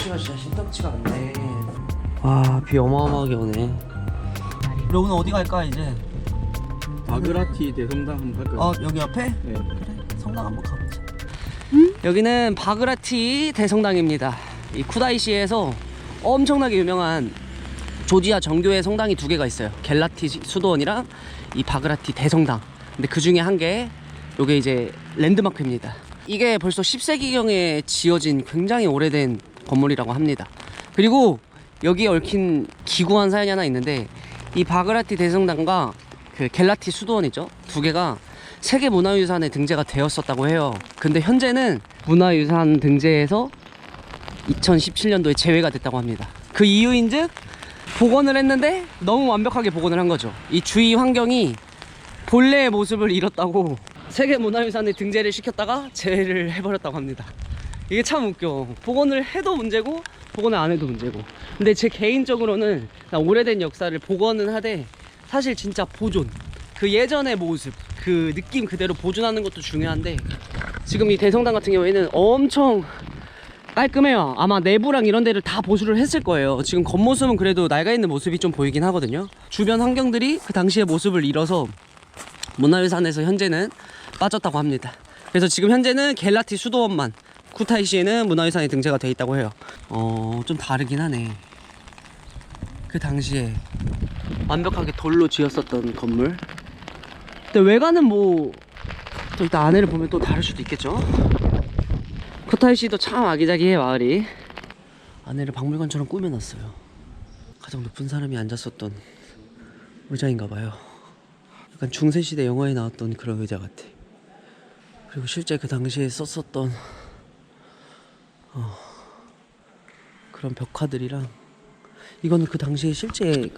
날씨가 진짜 심상치가 않네. 와, 비 어마어마하게 오네. 우리 오늘 어디 갈까 이제? 바그라티 대성당 한번 갈까요? 여기 옆에? 네. 그래, 성당 한번 가보자. 여기는 바그라티 대성당입니다. 이 쿠다이시에서 엄청나게 유명한 조지아 정교회 성당이 두 개가 있어요. 겔라티 수도원이랑 이 바그라티 대성당. 근데 그 중에 한 개, 요게 이제 랜드마크입니다. 이게 벌써 10세기경에 지어진 굉장히 오래된 건물이라고 합니다. 그리고 여기에 얽힌 기구한 사연이 하나 있는데, 이 바그라티 대성당과 그 겔라티 수도원 있죠? 두 개가 세계 문화유산에 등재가 되었었다고 해요. 근데 현재는 문화유산 등재에서 2017년도에 제외가 됐다고 합니다. 그 이유인즉 복원을 했는데 너무 완벽하게 복원을 한 거죠. 이 주위 환경이 본래의 모습을 잃었다고 세계 문화유산에 등재를 시켰다가 제외를 해버렸다고 합니다. 이게 참 웃겨. 복원을 해도 문제고 복원을 안 해도 문제고. 근데 제 개인적으로는 오래된 역사를 복원은 하되 사실 진짜 보존, 그 예전의 모습, 그 느낌 그대로 보존하는 것도 중요한데, 지금 이 대성당 같은 경우에는 엄청 깔끔해요. 아마 내부랑 이런 데를 다 보수를 했을 거예요. 지금 겉모습은 그래도 낡아 있는 모습이 좀 보이긴 하거든요. 주변 환경들이 그 당시의 모습을 잃어서 문화유산에서 현재는 빠졌다고 합니다. 그래서 지금 현재는 겔라티 수도원만, 쿠타이시에는 문화유산에 등재가 돼 있다고 해요. 좀 다르긴 하네. 그 당시에 완벽하게 돌로 지었었던 건물. 근데 외관은 뭐 또 일단 안에를 보면 또 다를 수도 있겠죠. 쿠타이시도 참 아기자기해 마을이. 안에를 박물관처럼 꾸며놨어요. 가장 높은 사람이 앉았었던 의자인가봐요. 약간 중세시대 영화에 나왔던 그런 의자 같아. 그리고 실제 그 당시에 썼었던 그런 벽화들이랑, 이거는 그 당시에 실제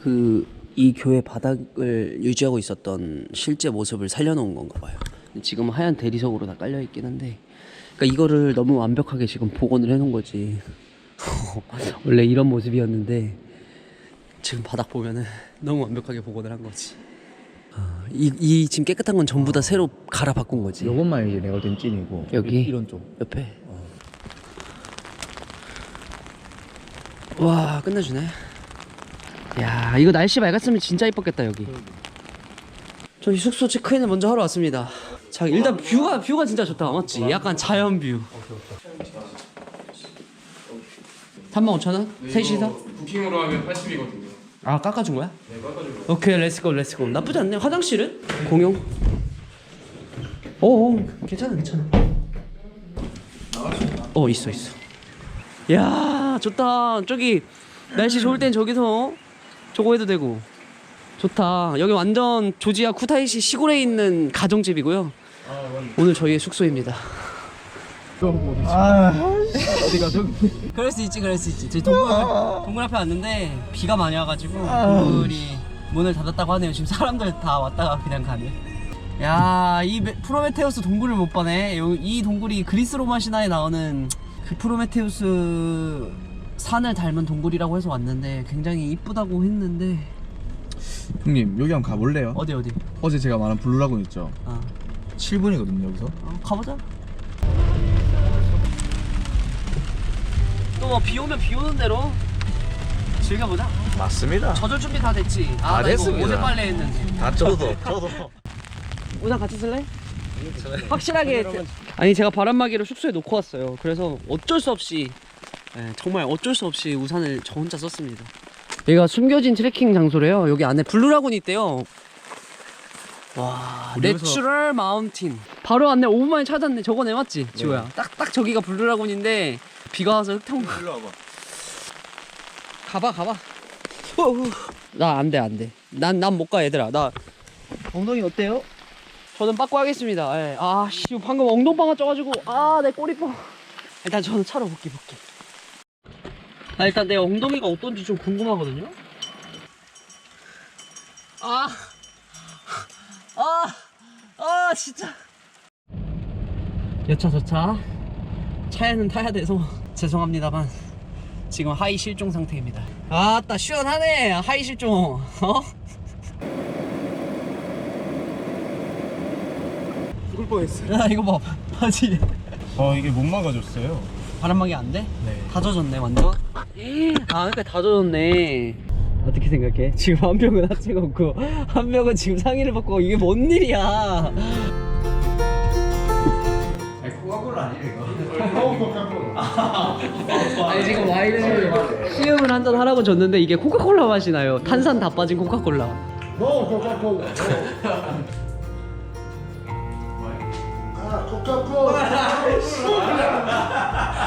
이 교회 바닥을 유지하고 있었던 실제 모습을 살려놓은 건가 봐요. 지금은 하얀 대리석으로 다 깔려있긴 한데, 그러니까 이거를 너무 완벽하게 지금 복원을 해놓은 거지. 원래 이런 모습이었는데 지금 바닥 보면은 너무 완벽하게 복원을 한 거지. 이 지금 깨끗한 건 전부 다 새로 갈아 바꾼 거지. 요것만 이제 내가 된 찐이고, 여기? 이런 쪽 옆에. 와, 끝내주네. 야, 이거 날씨 맑았으면 진짜 이뻤겠다. 여기 저희 숙소 체크인을 먼저 하러 왔습니다. 자, 일단 뷰가 진짜 좋다. 맞지? 약간 자연 뷰. 35,000원? 셋이서? 부킹으로 하면 80이거든요. 아, 깎아준 거야? 네, 깎아주고. 오케이, 렛츠고. 나쁘지 않네. 화장실은? 공용. 괜찮아. 있어. 야, 좋다. 저기 날씨 좋을 땐 저기서 저거 해도 되고. 좋다. 여기 완전 조지아 쿠타이시 시골에 있는 가정집이고요. 오늘 저희의 숙소입니다. 어디가 저기 그럴 수 있지. 저희 동굴 앞에 왔는데 비가 많이 와가지고 동굴이 문을 닫았다고 하네요. 지금 사람들 다 왔다가 그냥 가네. 야, 이 프로메테우스 동굴을 못 봐네. 이 동굴이 그리스 로마 신화에 나오는 그 프로메테우스 산을 닮은 동굴이라고 해서 왔는데 굉장히 이쁘다고 했는데. 형님 여기 한번 가볼래요? 어디? 어제 제가 말한 블루라군 있죠? 7분이거든요 여기서. 가보자. 또 뭐 비 오면 비 오는 대로 즐겨보자. 맞습니다. 젖을 준비 다 됐지? 다 나 이거 됐습니다. 어제 빨래 했는데. 다 저도 우산 같이 쓸래? 확실하게. 아니, 제가 바람막이를 숙소에 놓고 왔어요. 그래서 어쩔 수 없이, 정말 어쩔 수 없이 우산을 저 혼자 썼습니다. 여기가 숨겨진 트레킹 장소래요. 여기 안에 블루라군이 있대요. 와, 내추럴 마운틴. 바로 안내 5분 만에 찾았네. 저거네, 맞지? 지호야. 딱 저기가 블루라군인데 비가 와서 흙탕물. 일로 와봐. 가봐. 나 안 돼. 난 못 가, 얘들아. 나 엉덩이 어때요? 저는 빠꾸 하겠습니다. 씨, 방금 엉덩방아 쪄가지고 내 꼬리 뻐. 일단 저는 차로 볼게. 일단 내 엉덩이가 어떤지 좀 궁금하거든요. 진짜. 여차 저차 차에는 타야 돼서 죄송합니다만 지금 하이 실종 상태입니다. 아따, 시원하네. 하이 실종. 죽을 뻔했어. 야, 이거 봐봐. 바지. 이게 못 막아줬어요. 바람막이 안 돼? 네. 다 젖었네 완전. 아 그러니까 다 젖었네. 어떻게 생각해? 지금 한 명은 하체가 없고 한 명은 지금 상의를 벗고 이게 뭔 일이야? 아니 코카콜라 아니에요 이거? 아니 지금 와인을 시음을 한 잔 하라고 줬는데 이게 코카콜라 맛이 나요. 탄산 다 빠진 코카콜라. No, Coca-Cola. Coca-Cola.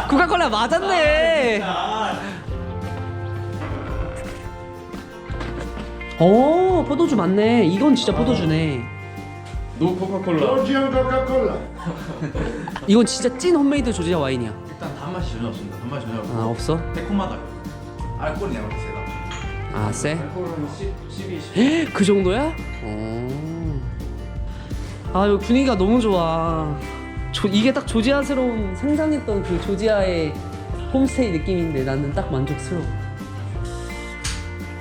코카콜라 맞았네. 오 포도주 맞네. 이건 진짜 포도주네. 노 코카콜라. Georgian Coca-Cola. 이건 진짜 찐 홈메이드 조지아 와인이야. 일단 단맛이 전혀 없습니다. 단맛이 전혀 없고 아 없어? 새콤하다. 알코올이 내가 볼때 세다. 아 쎄? 알코올은 12. 그 정도야? 아 여기 분위기가 너무 좋아. 이게 딱 조지아스러운 상상했던 그 조지아의 홈스테이 느낌인데 나는 딱 만족스러워.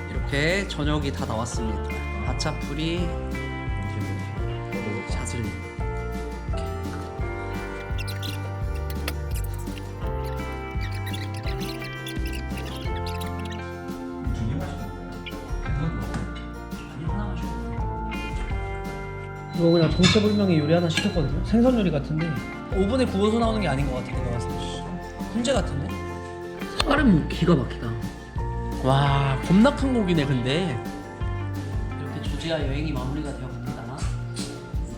이렇게 저녁이 다 나왔습니다. 하차풀이 샷을 두개 마시는 이거 그냥 정체불명의 요리 하나 시켰거든요. 생선 요리 같은데 오븐에 구워서 나오는 게 아닌 것 같아. 내가 봤을 때 훈제 같은데? 색깔은 기가 막히다. 와 겁나 큰 고기네. 근데 이렇게 조지아 여행이 마무리가 되어갑니다.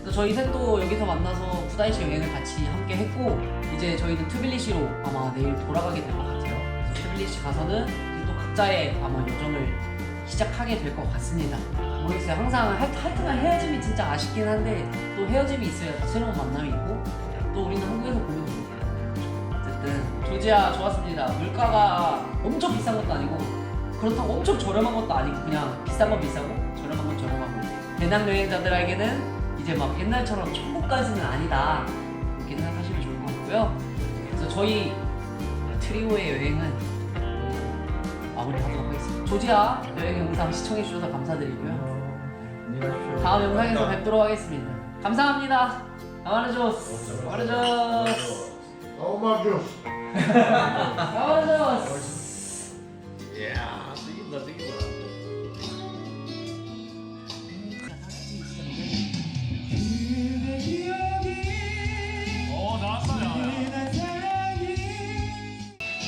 그래서 저희 셋도 여기서 만나서 쿠다이시 여행을 같이 함께 했고 이제 저희는 트빌리시로 아마 내일 돌아가게 될 것 같아요. 그래서 트빌리시 가서는 이제 또 각자의 아마 여정을 시작하게 될 것 같습니다. 모르겠어요. 항상 하여튼간 헤어짐이 진짜 아쉽긴 한데 또 헤어짐이 있어야 또 새로운 만남이 있고 또 우리는 한국에서 보면 되니까. 어쨌든 조지아 좋았습니다. 물가가 엄청 비싼 것도 아니고 그렇다고 엄청 저렴한 것도 아니고 그냥 비싼 건 비싸고 저렴한 건 저렴하고 배낭여행자들에게는 이제 막 옛날처럼 천국까지는 아니다 그렇게 생각하시면 좋을 것 같고요. 그래서 저희 트리오의 여행은 마무리하도록 하겠습니다. 조지아 여행 영상 시청해주셔서 감사드리고요. 다음 영상에서 뵙도록 하겠습니다. 감사합니다. 아마르조스. 아마르조스. Oh my God. 아마르조스. 이야 죽인다 죽인다.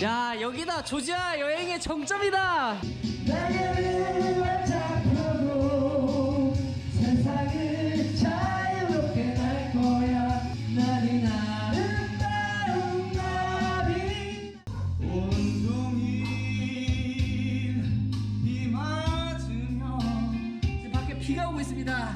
야 여기다 조지아 여행의 정점이다. 지금 밖에 비가 오고 있습니다.